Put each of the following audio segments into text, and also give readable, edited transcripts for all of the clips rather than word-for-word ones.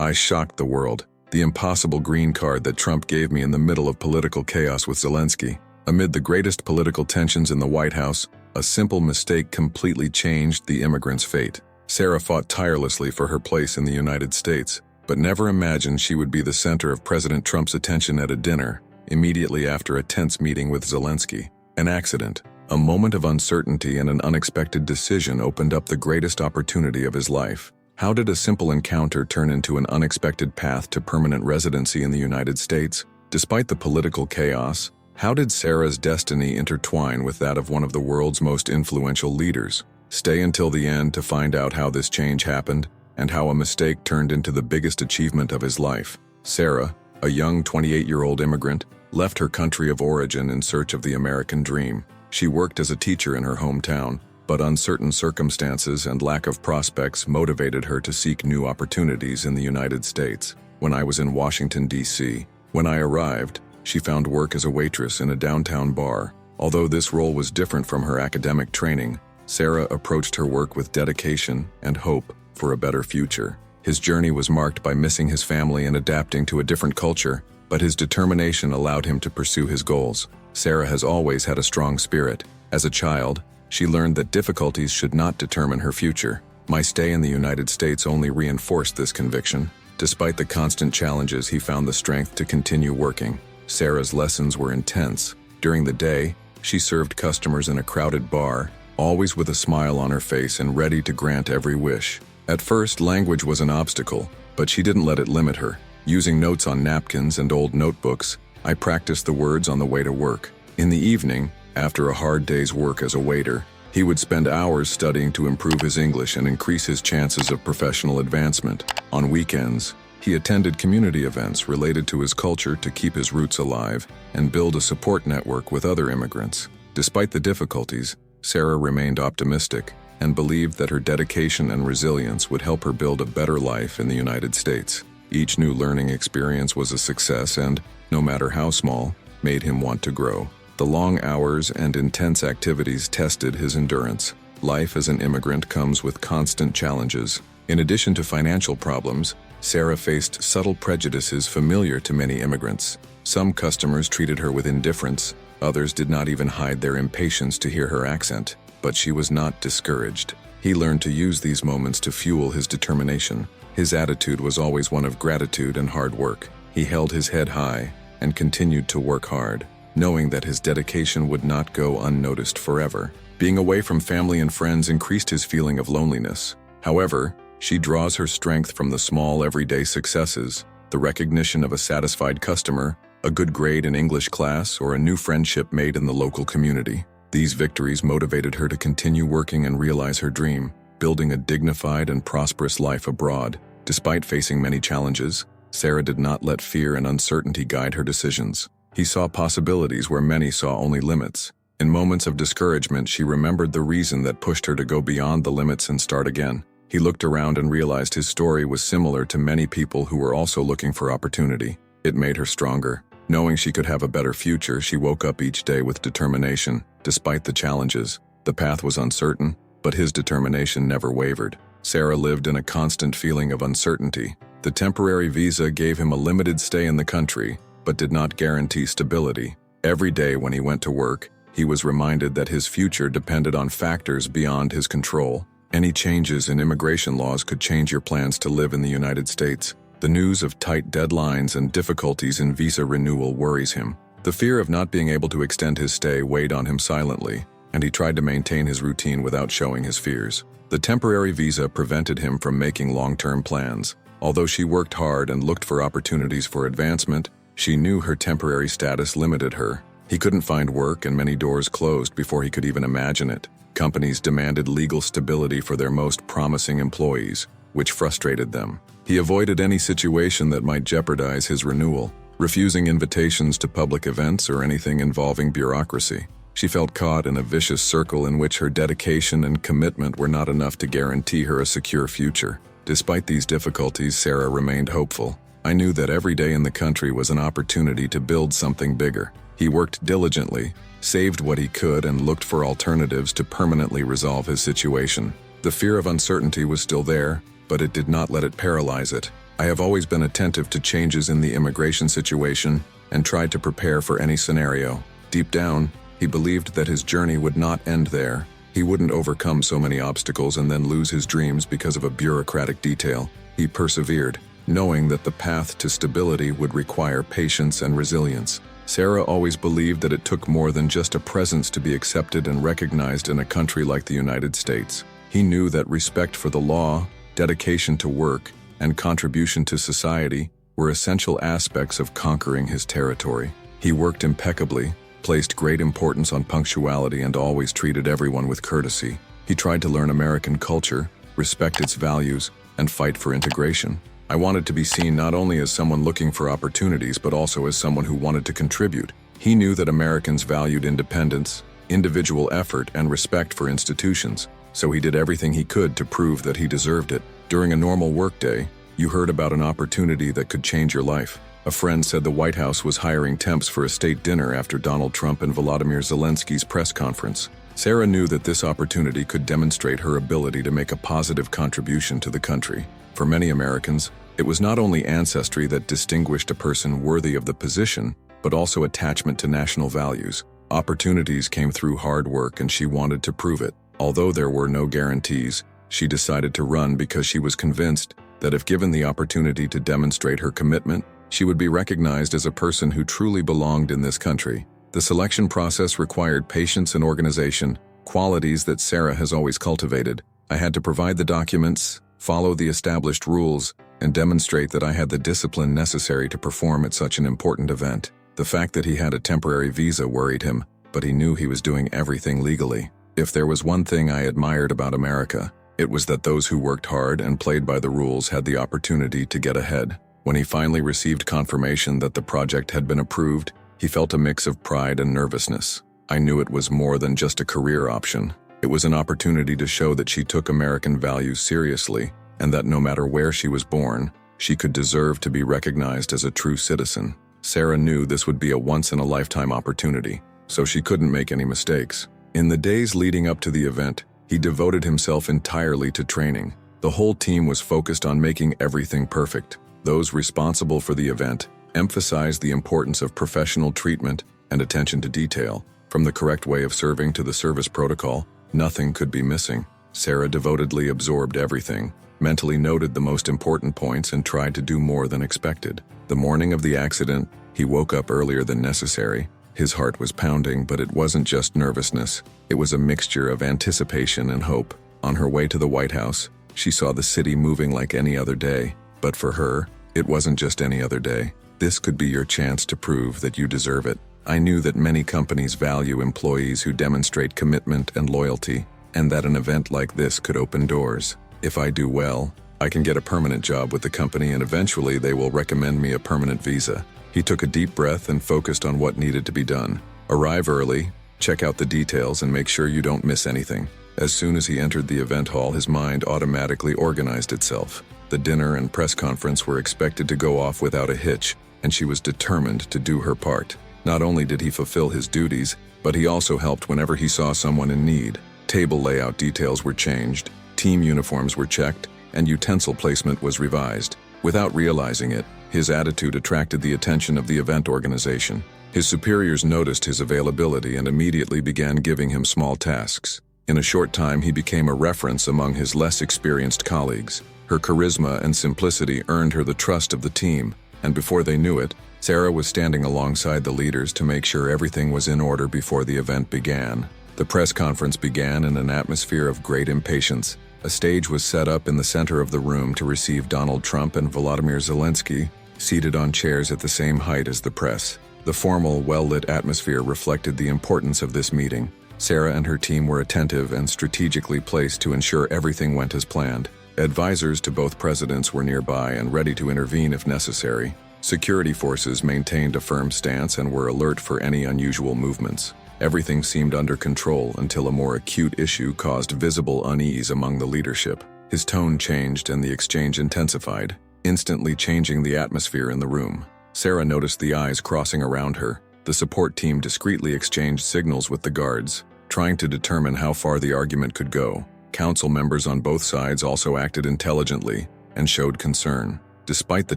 I shocked the world. The impossible green card that Trump gave me in the middle of political chaos with Zelensky. Amid the greatest political tensions in the White House, a simple mistake completely changed the immigrant's fate. Sarah fought tirelessly for her place in the United States, but never imagined she would be the center of President Trump's attention at a dinner, immediately after a tense meeting with Zelensky. An accident, a moment of uncertainty and an unexpected decision opened up the greatest opportunity of his life. How did a simple encounter turn into an unexpected path to permanent residency in the United States? Despite the political chaos, how did Sarah's destiny intertwine with that of one of the world's most influential leaders? Stay until the end to find out how this change happened and how a mistake turned into the biggest achievement of his life. Sarah, a young 28-year-old immigrant, left her country of origin in search of the American dream. She worked as a teacher in her hometown, but uncertain circumstances and lack of prospects motivated her to seek new opportunities in the United States. When I was in Washington, D.C., when I arrived, she found work as a waitress in a downtown bar. Although this role was different from her academic training, Sarah approached her work with dedication and hope for a better future. His journey was marked by missing his family and adapting to a different culture, but his determination allowed him to pursue his goals. Sarah has always had a strong spirit. As a child, she learned that difficulties should not determine her future. My stay in the United States only reinforced this conviction. Despite the constant challenges, he found the strength to continue working. Sarah's lessons were intense. During the day, she served customers in a crowded bar, always with a smile on her face and ready to grant every wish. At first, language was an obstacle, but she didn't let it limit her. Using notes on napkins and old notebooks, I practiced the words on the way to work. In the evening, after a hard day's work as a waiter, he would spend hours studying to improve his English and increase his chances of professional advancement. On weekends, he attended community events related to his culture to keep his roots alive and build a support network with other immigrants. Despite the difficulties, Sarah remained optimistic and believed that her dedication and resilience would help her build a better life in the United States. Each new learning experience was a success and, no matter how small, made him want to grow. The long hours and intense activities tested his endurance. Life as an immigrant comes with constant challenges. In addition to financial problems, Sarah faced subtle prejudices familiar to many immigrants. Some customers treated her with indifference, others did not even hide their impatience to hear her accent. But she was not discouraged. He learned to use these moments to fuel his determination. His attitude was always one of gratitude and hard work. He held his head high and continued to work hard, knowing that his dedication would not go unnoticed forever. Being away from family and friends increased his feeling of loneliness. However, she draws her strength from the small everyday successes, the recognition of a satisfied customer, a good grade in English class, or a new friendship made in the local community. These victories motivated her to continue working and realize her dream, building a dignified and prosperous life abroad. Despite facing many challenges, Sarah did not let fear and uncertainty guide her decisions. He saw possibilities where many saw only limits. In moments of discouragement, she remembered the reason that pushed her to go beyond the limits and start again. He looked around and realized his story was similar to many people who were also looking for opportunity. It made her stronger. Knowing she could have a better future, she woke up each day with determination. Despite the challenges, the path was uncertain, but his determination never wavered. Sarah lived in a constant feeling of uncertainty. The temporary visa gave him a limited stay in the country, but did not guarantee stability. Every day when he went to work, he was reminded that his future depended on factors beyond his control. Any changes in immigration laws could change your plans to live in the United States. The news of tight deadlines and difficulties in visa renewal worries him. The fear of not being able to extend his stay weighed on him silently, and he tried to maintain his routine without showing his fears. The temporary visa prevented him from making long-term plans. Although she worked hard and looked for opportunities for advancement, she knew her temporary status limited her. He couldn't find work and many doors closed before he could even imagine it. Companies demanded legal stability for their most promising employees, which frustrated them. He avoided any situation that might jeopardize his renewal, refusing invitations to public events or anything involving bureaucracy. She felt caught in a vicious circle in which her dedication and commitment were not enough to guarantee her a secure future. Despite these difficulties, Sarah remained hopeful. I knew that every day in the country was an opportunity to build something bigger. He worked diligently, saved what he could, and looked for alternatives to permanently resolve his situation. The fear of uncertainty was still there, but it did not let it paralyze it. I have always been attentive to changes in the immigration situation and tried to prepare for any scenario. Deep down, he believed that his journey would not end there. He wouldn't overcome so many obstacles and then lose his dreams because of a bureaucratic detail. He persevered, knowing that the path to stability would require patience and resilience. Sarah always believed that it took more than just a presence to be accepted and recognized in a country like the United States. He knew that respect for the law, dedication to work, and contribution to society were essential aspects of conquering his territory. He worked impeccably, placed great importance on punctuality, and always treated everyone with courtesy. He tried to learn American culture, respect its values, and fight for integration. I wanted to be seen not only as someone looking for opportunities, but also as someone who wanted to contribute. He knew that Americans valued independence, individual effort, and respect for institutions, so he did everything he could to prove that he deserved it. During a normal workday, you heard about an opportunity that could change your life. A friend said the White House was hiring temps for a state dinner after Donald Trump and Volodymyr Zelensky's press conference. Sarah knew that this opportunity could demonstrate her ability to make a positive contribution to the country. For many Americans, it was not only ancestry that distinguished a person worthy of the position, but also attachment to national values. Opportunities came through hard work, and she wanted to prove it. Although there were no guarantees, she decided to run because she was convinced that if given the opportunity to demonstrate her commitment, she would be recognized as a person who truly belonged in this country. The selection process required patience and organization, qualities that Sarah has always cultivated. I had to provide the documents, follow the established rules, and demonstrate that I had the discipline necessary to perform at such an important event. The fact that he had a temporary visa worried him, but he knew he was doing everything legally. If there was one thing I admired about America, it was that those who worked hard and played by the rules had the opportunity to get ahead. When he finally received confirmation that the project had been approved, he felt a mix of pride and nervousness. I knew it was more than just a career option. It was an opportunity to show that she took American values seriously, and that no matter where she was born, she could deserve to be recognized as a true citizen. Sarah knew this would be a once-in-a-lifetime opportunity, so she couldn't make any mistakes. In the days leading up to the event, he devoted himself entirely to training. The whole team was focused on making everything perfect. Those responsible for the event emphasized the importance of professional treatment and attention to detail. From the correct way of serving to the service protocol, nothing could be missing. Sarah devotedly absorbed everything, mentally noted the most important points, and tried to do more than expected. The morning of the accident, he woke up earlier than necessary. His heart was pounding, but it wasn't just nervousness. It was a mixture of anticipation and hope. On her way to the White House, she saw the city moving like any other day. But for her, it wasn't just any other day. This could be your chance to prove that you deserve it. I knew that many companies value employees who demonstrate commitment and loyalty, and that an event like this could open doors. If I do well, I can get a permanent job with the company, and eventually they will recommend me a permanent visa. He took a deep breath and focused on what needed to be done. Arrive early, check out the details, and make sure you don't miss anything. As soon as he entered the event hall, his mind automatically organized itself. The dinner and press conference were expected to go off without a hitch, and she was determined to do her part. Not only did he fulfill his duties, but he also helped whenever he saw someone in need. Table layout details were changed, team uniforms were checked, and utensil placement was revised. Without realizing it, his attitude attracted the attention of the event organization. His superiors noticed his availability and immediately began giving him small tasks. In a short time, he became a reference among his less experienced colleagues. Her charisma and simplicity earned her the trust of the team, and before they knew it, Sarah was standing alongside the leaders to make sure everything was in order before the event began. The press conference began in an atmosphere of great impatience. A stage was set up in the center of the room to receive Donald Trump and Volodymyr Zelensky, seated on chairs at the same height as the press. The formal, well-lit atmosphere reflected the importance of this meeting. Sarah and her team were attentive and strategically placed to ensure everything went as planned. Advisors to both presidents were nearby and ready to intervene if necessary. Security forces maintained a firm stance and were alert for any unusual movements. Everything seemed under control until a more acute issue caused visible unease among the leadership. His tone changed and the exchange intensified, instantly changing the atmosphere in the room. Sarah noticed the eyes crossing around her. The support team discreetly exchanged signals with the guards, trying to determine how far the argument could go. Council members on both sides also acted intelligently and showed concern. Despite the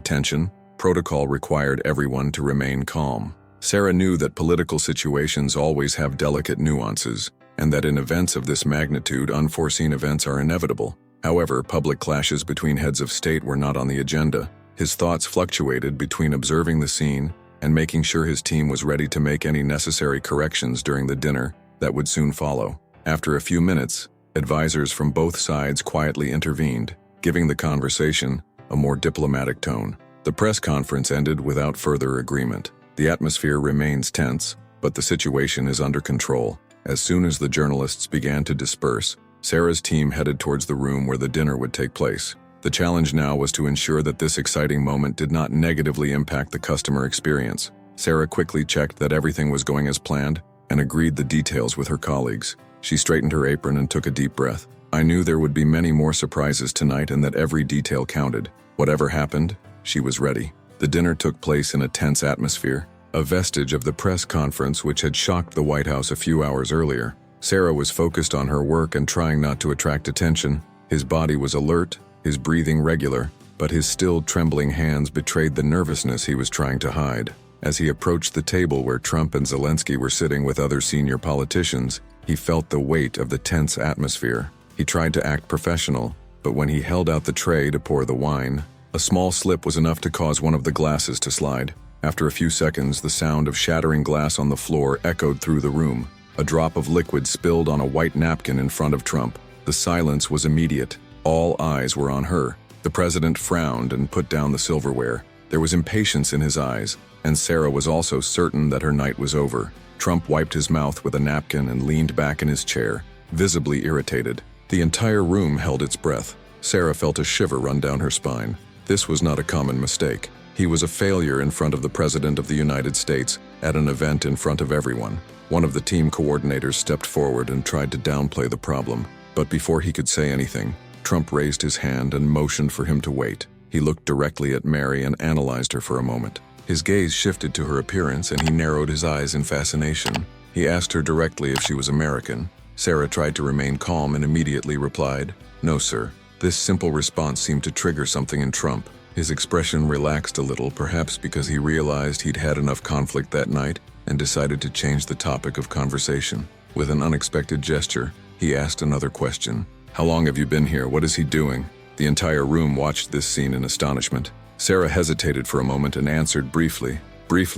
tension, protocol required everyone to remain calm. Sarah knew that political situations always have delicate nuances, and that in events of this magnitude, unforeseen events are inevitable. However, public clashes between heads of state were not on the agenda. His thoughts fluctuated between observing the scene and making sure his team was ready to make any necessary corrections during the dinner that would soon follow. After a few minutes, advisors from both sides quietly intervened, giving the conversation a more diplomatic tone. The press conference ended without further agreement. The atmosphere remains tense, but the situation is under control. As soon as the journalists began to disperse, Sarah's team headed towards the room where the dinner would take place. The challenge now was to ensure that this exciting moment did not negatively impact the customer experience. Sarah quickly checked that everything was going as planned and agreed the details with her colleagues. She straightened her apron and took a deep breath. I knew there would be many more surprises tonight and that every detail counted. Whatever happened, she was ready. The dinner took place in a tense atmosphere, a vestige of the press conference which had shocked the White House a few hours earlier. Sarah was focused on her work and trying not to attract attention. His body was alert, his breathing regular, but his still trembling hands betrayed the nervousness he was trying to hide. As he approached the table where Trump and Zelensky were sitting with other senior politicians, he felt the weight of the tense atmosphere. He tried to act professional, but when he held out the tray to pour the wine, a small slip was enough to cause one of the glasses to slide. After a few seconds, the sound of shattering glass on the floor echoed through the room. A drop of liquid spilled on a white napkin in front of Trump. The silence was immediate. All eyes were on her. The president frowned and put down the silverware. There was impatience in his eyes, and Sarah was also certain that her night was over. Trump wiped his mouth with a napkin and leaned back in his chair, visibly irritated. The entire room held its breath. Sarah felt a shiver run down her spine. This was not a common mistake. He was a failure in front of the President of the United States at an event in front of everyone. One of the team coordinators stepped forward and tried to downplay the problem, but before he could say anything, Trump raised his hand and motioned for him to wait. He looked directly at Mary and analyzed her for a moment. His gaze shifted to her appearance and he narrowed his eyes in fascination. He asked her directly if she was American. Sarah tried to remain calm and immediately replied, "No, sir." This simple response seemed to trigger something in Trump. His expression relaxed a little, perhaps because he realized he'd had enough conflict that night and decided to change the topic of conversation. With an unexpected gesture, he asked another question. "How long have you been here? What is he doing?" The entire room watched this scene in astonishment. Sarah hesitated for a moment and answered briefly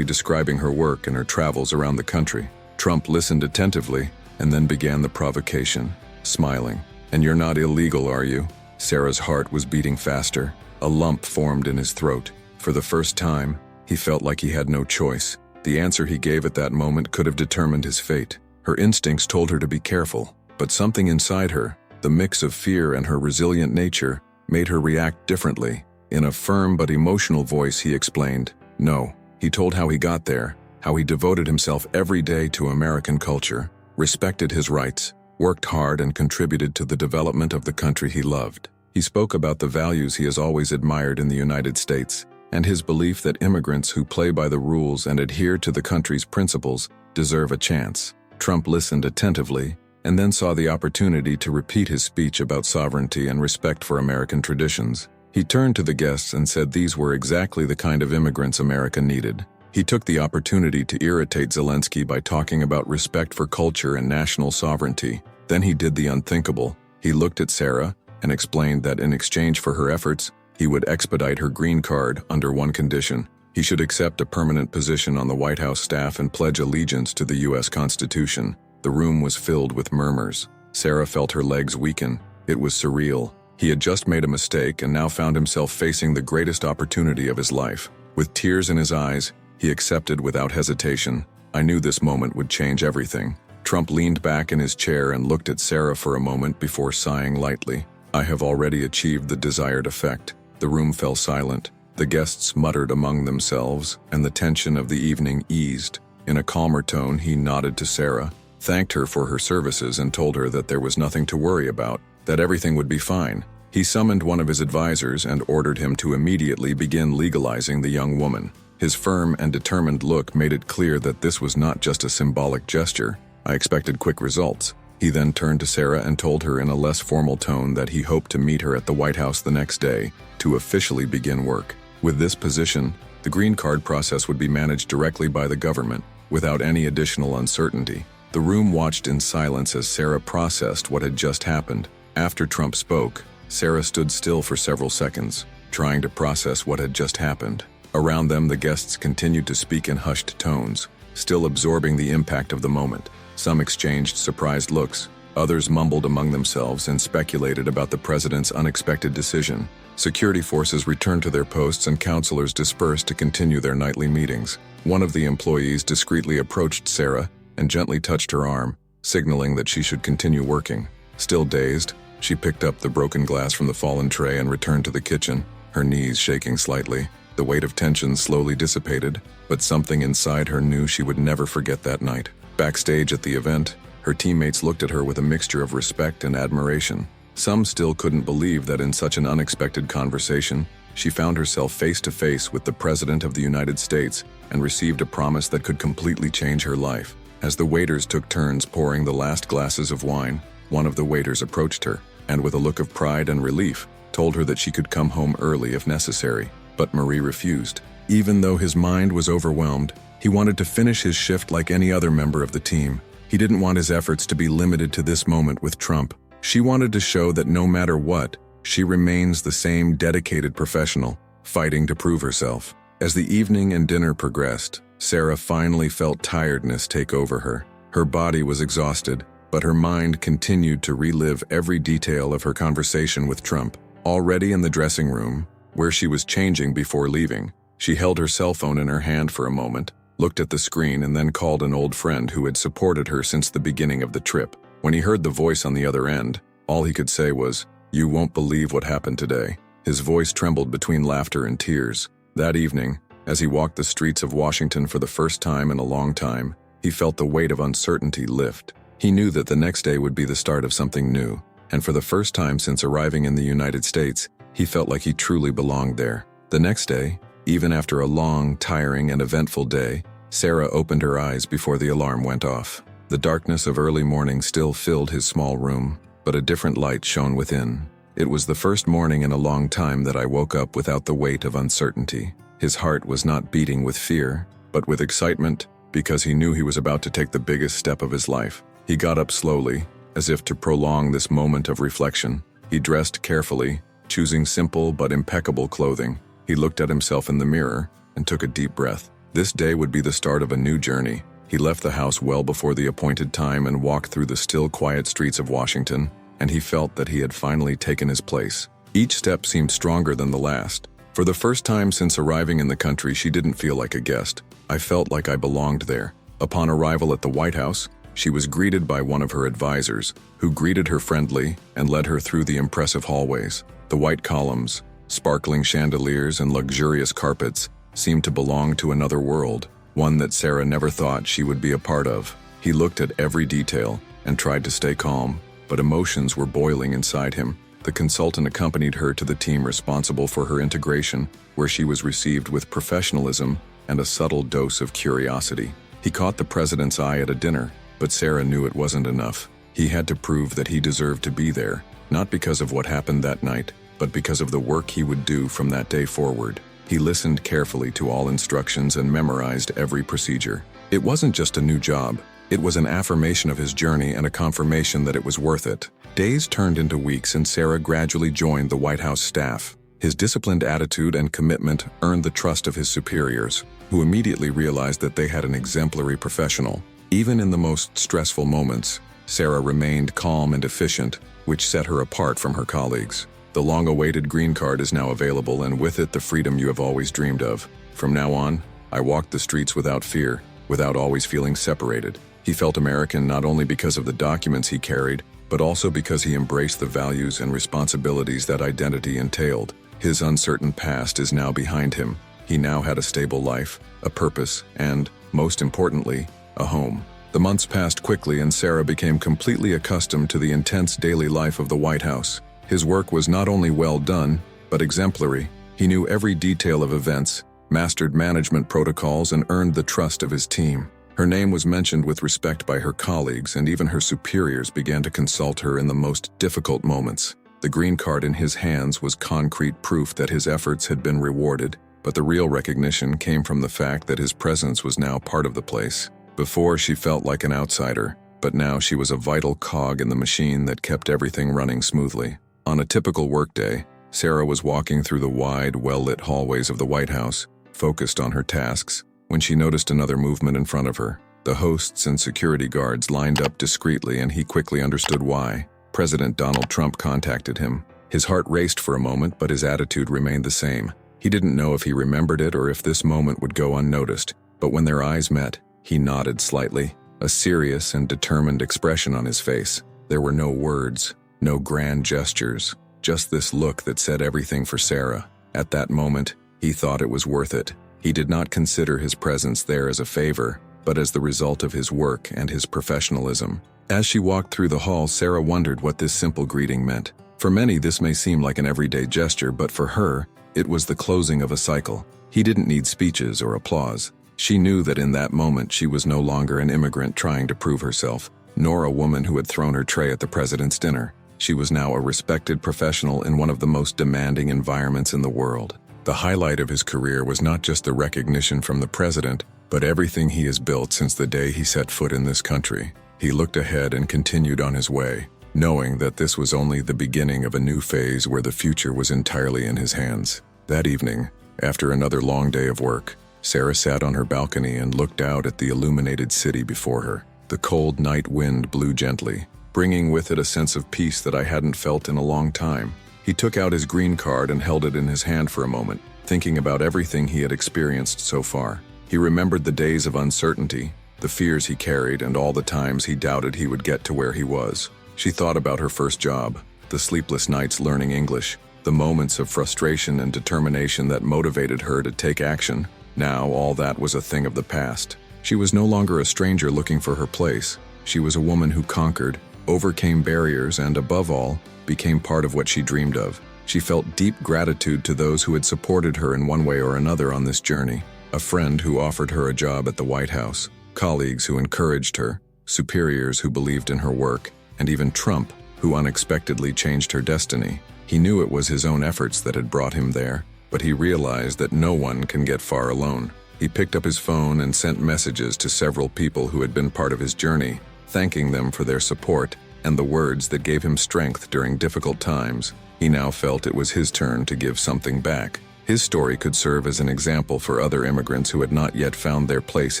describing her work and her travels around the country. Trump listened attentively and then began the provocation, smiling. "And you're not illegal, are you?" Sarah's heart was beating faster. A lump formed in his throat. For the first time, he felt like he had no choice. The answer he gave at that moment could have determined his fate. Her instincts told her to be careful, but something inside her, the mix of fear and her resilient nature, made her react differently. In a firm but emotional voice, he explained, "No." He told how he got there, how he devoted himself every day to American culture, respected his rights, worked hard and contributed to the development of the country he loved. He spoke about the values he has always admired in the United States, and his belief that immigrants who play by the rules and adhere to the country's principles deserve a chance. Trump listened attentively, and then saw the opportunity to repeat his speech about sovereignty and respect for American traditions. He turned to the guests and said these were exactly the kind of immigrants America needed. He took the opportunity to irritate Zelensky by talking about respect for culture and national sovereignty. Then he did the unthinkable. He looked at Sarah and explained that in exchange for her efforts, he would expedite her green card under one condition. He should accept a permanent position on the White House staff and pledge allegiance to the U.S. Constitution. The room was filled with murmurs. Sarah felt her legs weaken. It was surreal. He had just made a mistake and now found himself facing the greatest opportunity of his life. With tears in his eyes, he accepted without hesitation. "I knew this moment would change everything." Trump leaned back in his chair and looked at Sarah for a moment before sighing lightly. "I have already achieved the desired effect." The room fell silent. The guests muttered among themselves, and the tension of the evening eased. In a calmer tone, he nodded to Sarah, thanked her for her services, and told her that there was nothing to worry about, that everything would be fine. He summoned one of his advisors and ordered him to immediately begin legalizing the young woman. His firm and determined look made it clear that this was not just a symbolic gesture. "I expected quick results." He then turned to Sarah and told her in a less formal tone that he hoped to meet her at the White House the next day to officially begin work. With this position, the green card process would be managed directly by the government, without any additional uncertainty. The room watched in silence as Sarah processed what had just happened. After Trump spoke, Sarah stood still for several seconds, trying to process what had just happened. Around them, the guests continued to speak in hushed tones, still absorbing the impact of the moment. Some exchanged surprised looks, others mumbled among themselves and speculated about the president's unexpected decision. Security forces returned to their posts and counselors dispersed to continue their nightly meetings. One of the employees discreetly approached Sarah and gently touched her arm, signaling that she should continue working. Still dazed, she picked up the broken glass from the fallen tray and returned to the kitchen, her knees shaking slightly. The weight of tension slowly dissipated, but something inside her knew she would never forget that night. Backstage at the event, her teammates looked at her with a mixture of respect and admiration. Some still couldn't believe that in such an unexpected conversation, she found herself face to face with the President of the United States and received a promise that could completely change her life. As the waiters took turns pouring the last glasses of wine, one of the waiters approached her, and with a look of pride and relief, told her that she could come home early if necessary. But Marie refused. Even though his mind was overwhelmed, he wanted to finish his shift like any other member of the team. He didn't want his efforts to be limited to this moment with Trump. She wanted to show that no matter what, she remains the same dedicated professional, fighting to prove herself. As the evening and dinner progressed, Sarah finally felt tiredness take over her. Her body was exhausted, but her mind continued to relive every detail of her conversation with Trump. Already in the dressing room, where she was changing before leaving, she held her cell phone in her hand for a moment, looked at the screen, and then called an old friend who had supported her since the beginning of the trip. When he heard the voice on the other end, all he could say was, "You won't believe what happened today." His voice trembled between laughter and tears. That evening, as he walked the streets of Washington for the first time in a long time, he felt the weight of uncertainty lift. He knew that the next day would be the start of something new, and for the first time since arriving in the United States, he felt like he truly belonged there. The next day, even after a long, tiring, and eventful day, Sarah opened her eyes before the alarm went off. The darkness of early morning still filled his small room, but a different light shone within. It was the first morning in a long time that I woke up without the weight of uncertainty. His heart was not beating with fear, but with excitement, because he knew he was about to take the biggest step of his life. He got up slowly, as if to prolong this moment of reflection. He dressed carefully, choosing simple but impeccable clothing. He looked at himself in the mirror and took a deep breath. This day would be the start of a new journey. He left the house well before the appointed time and walked through the still quiet streets of Washington, and he felt that he had finally taken his place. Each step seemed stronger than the last. For the first time since arriving in the country, she didn't feel like a guest. I felt like I belonged there. Upon arrival at the White House, she was greeted by one of her advisors, who greeted her friendly and led her through the impressive hallways. The white columns, sparkling chandeliers, and luxurious carpets seemed to belong to another world, one that Sarah never thought she would be a part of. He looked at every detail and tried to stay calm, but emotions were boiling inside him. The consultant accompanied her to the team responsible for her integration, where she was received with professionalism and a subtle dose of curiosity. He caught the president's eye at a dinner, but Sarah knew it wasn't enough. He had to prove that he deserved to be there, not because of what happened that night, but because of the work he would do from that day forward. He listened carefully to all instructions and memorized every procedure. It wasn't just a new job. It was an affirmation of his journey and a confirmation that it was worth it. Days turned into weeks and Sarah gradually joined the White House staff. His disciplined attitude and commitment earned the trust of his superiors, who immediately realized that they had an exemplary professional. Even in the most stressful moments, Sarah remained calm and efficient, which set her apart from her colleagues. The long-awaited green card is now available, and with it the freedom you have always dreamed of. From now on, I walked the streets without fear, without always feeling separated. He felt American not only because of the documents he carried, but also because he embraced the values and responsibilities that identity entailed. His uncertain past is now behind him. He now had a stable life, a purpose, and, most importantly, a home. The months passed quickly and Sarah became completely accustomed to the intense daily life of the White House. His work was not only well done, but exemplary. He knew every detail of events, mastered management protocols, and earned the trust of his team. Her name was mentioned with respect by her colleagues, and even her superiors began to consult her in the most difficult moments. The green card in his hands was concrete proof that his efforts had been rewarded, but the real recognition came from the fact that his presence was now part of the place. Before, she felt like an outsider, but now she was a vital cog in the machine that kept everything running smoothly. On a typical workday, Sarah was walking through the wide, well-lit hallways of the White House, focused on her tasks, when she noticed another movement in front of her. The hosts and security guards lined up discreetly, and he quickly understood why. President Donald Trump contacted him. His heart raced for a moment, but his attitude remained the same. He didn't know if he remembered it or if this moment would go unnoticed, but when their eyes met, he nodded slightly, a serious and determined expression on his face. There were no words, no grand gestures, just this look that said everything for Sarah. At that moment, he thought it was worth it. He did not consider his presence there as a favor, but as the result of his work and his professionalism. As she walked through the hall, Sarah wondered what this simple greeting meant. For many, this may seem like an everyday gesture, but for her, it was the closing of a cycle. He didn't need speeches or applause. She knew that in that moment she was no longer an immigrant trying to prove herself, nor a woman who had thrown her tray at the president's dinner. She was now a respected professional in one of the most demanding environments in the world. The highlight of his career was not just the recognition from the president, but everything he has built since the day he set foot in this country. He looked ahead and continued on his way, knowing that this was only the beginning of a new phase where the future was entirely in his hands. That evening, after another long day of work, Sarah sat on her balcony and looked out at the illuminated city before her. The cold night wind blew gently, bringing with it a sense of peace that I hadn't felt in a long time. He took out his green card and held it in his hand for a moment, thinking about everything he had experienced so far. He remembered the days of uncertainty, the fears he carried, and all the times he doubted he would get to where he was. She thought about her first job, the sleepless nights learning English, the moments of frustration and determination that motivated her to take action. Now all that was a thing of the past. She was no longer a stranger looking for her place. She was a woman who conquered, overcame barriers, and above all, became part of what she dreamed of. She felt deep gratitude to those who had supported her in one way or another on this journey. A friend who offered her a job at the White House, colleagues who encouraged her, superiors who believed in her work, and even Trump, who unexpectedly changed her destiny. He knew it was his own efforts that had brought him there, but he realized that no one can get far alone. He picked up his phone and sent messages to several people who had been part of his journey, thanking them for their support and the words that gave him strength during difficult times. He now felt it was his turn to give something back. His story could serve as an example for other immigrants who had not yet found their place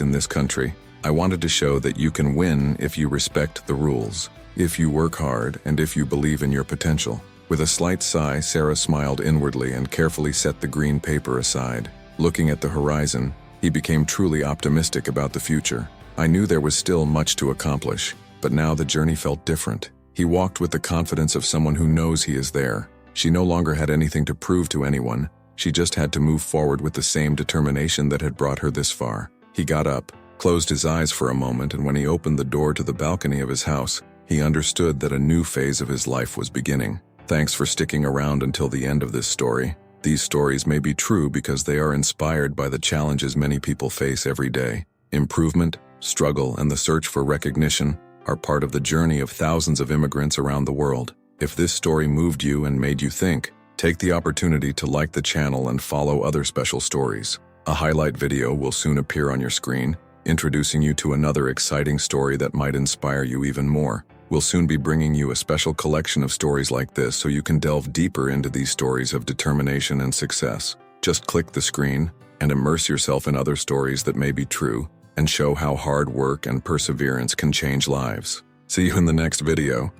in this country. I wanted to show that you can win if you respect the rules, if you work hard, and if you believe in your potential. With a slight sigh, Sarah smiled inwardly and carefully set the green paper aside. Looking at the horizon, he became truly optimistic about the future. I knew there was still much to accomplish, but now the journey felt different. He walked with the confidence of someone who knows he is there. She no longer had anything to prove to anyone. She just had to move forward with the same determination that had brought her this far. He got up, closed his eyes for a moment, and when he opened the door to the balcony of his house, he understood that a new phase of his life was beginning. Thanks for sticking around until the end of this story. These stories may be true because they are inspired by the challenges many people face every day. Improvement, struggle, and the search for recognition are part of the journey of thousands of immigrants around the world. If this story moved you and made you think, take the opportunity to like the channel and follow other special stories. A highlight video will soon appear on your screen, introducing you to another exciting story that might inspire you even more. We'll soon be bringing you a special collection of stories like this so you can delve deeper into these stories of determination and success. Just click the screen and immerse yourself in other stories that may be true and show how hard work and perseverance can change lives. See you in the next video.